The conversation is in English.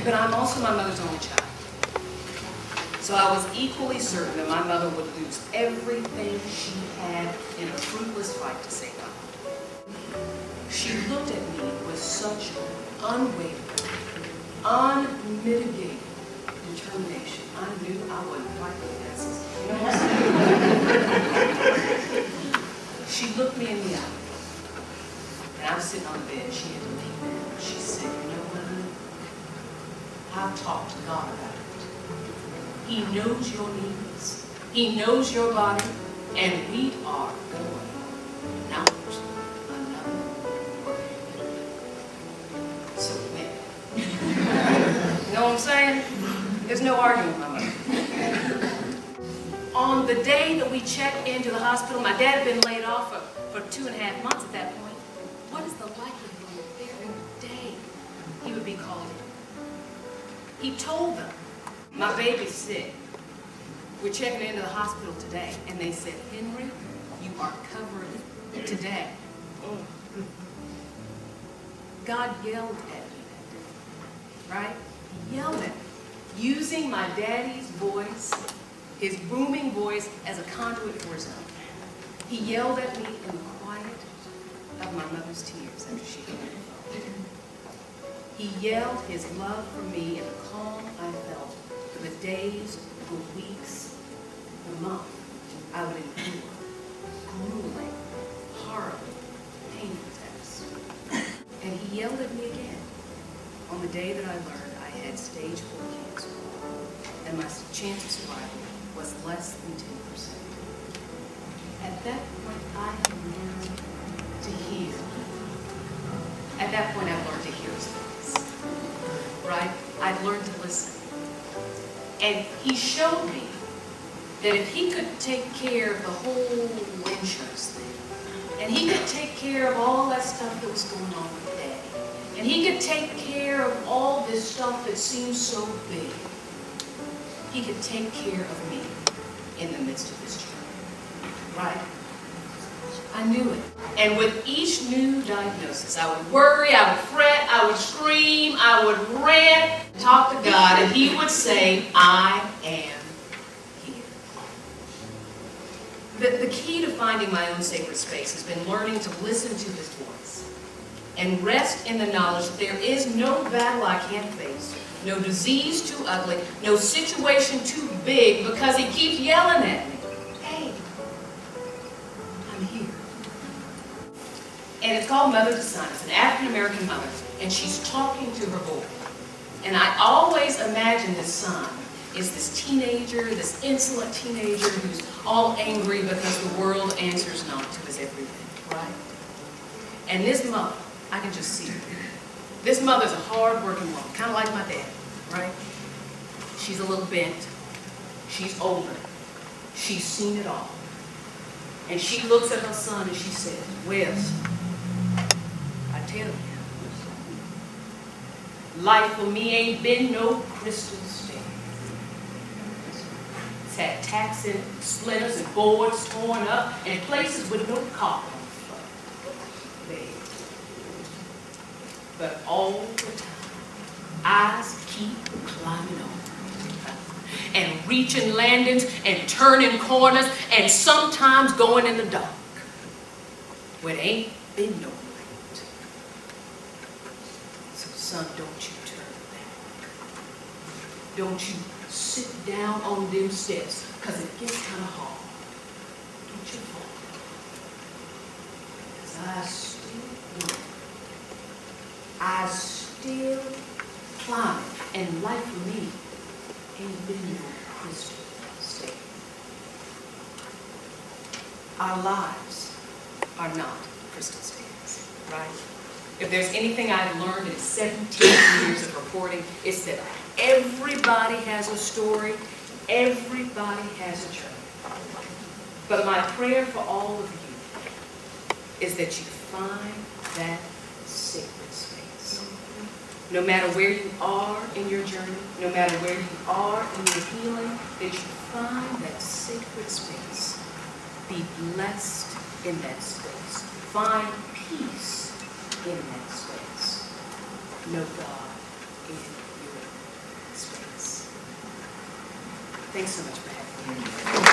But I'm also my mother's only child. So I was equally certain that my mother would lose everything she had in a fruitless fight to save us. She looked at me with such unwavering, unmitigated determination. I knew I wasn't fighting against. You know what I'm saying? She looked me in the eye. And I was sitting on the bed. She had to leave me. She said, you know what? I've talked to God about it. He knows your needs. He knows your body. And we are going out another way. So when? You know what I'm saying? There's no arguing with my mother. On the day that we checked into the hospital, my dad had been laid off for 2.5 months at that point. What is the likelihood that every day he would be called in? He told them, my baby's sick. We're checking into the hospital today. And they said, Henry, you are covered today. God yelled at me that day, right? He yelled at me, using my daddy's voice, his booming voice, as a conduit for his own. He yelled at me in the quiet of my mother's tears after she came on the phone. He yelled his love for me in the calm I felt for the days, the weeks, the month I would endure grueling, horrible, painful tests. And he yelled at me again on the day that I learned I had stage 4 cancer and my chance of survival was less than 10%. At that point, I had learned to hear. At that point, I learned to hear his voice, right? I'd learned to listen. And he showed me that if he could take care of the whole insurance thing, and he could take care of all that stuff that was going on with Daddy, and he could take care of all this stuff that seemed so big, he could take care of me in the midst of this journey, right? I knew it. And with each new diagnosis, I would worry, I would fret, I would scream, I would rant, talk to God, and he would say, I am here. The key to finding my own sacred space has been learning to listen to his voice and rest in the knowledge that there is no battle I can't face, no disease too ugly, no situation too big, because he keeps yelling at me. Hey, I'm here. And it's called Mother to Son. It's an African-American mother, and she's talking to her boy. And I always imagine this son is this teenager, this insolent teenager who's all angry because the world answers not to his everything, right? And this mother, I can just see her. This mother's a hard-working woman, kind of like my dad, right? She's a little bent. She's older. She's seen it all. And she looks at her son and she says, well, I tell you, life for me ain't been no crystal stair. It's had tacks and splinters and boards torn up and places with no carpet on the floor. Babe. But all the time, eyes keep climbing on. And reaching landings and turning corners and sometimes going in the dark where there ain't been no light. So son, don't you turn back. Don't you sit down on them steps, because it gets kind of hard. Don't you fall. Because I still work. I still climb. And life for me ain't been no crystal state. Our lives are not crystal states, right? If there's anything I've learned in 17 years of reporting, it's that everybody has a story, everybody has a journey. But my prayer for all of you is that you find that sacred space. No matter where you are in your journey, no matter where you are in your healing, that you find that sacred space. Be blessed in that space. Find peace in that space. Know God in your Thanks so much for having me.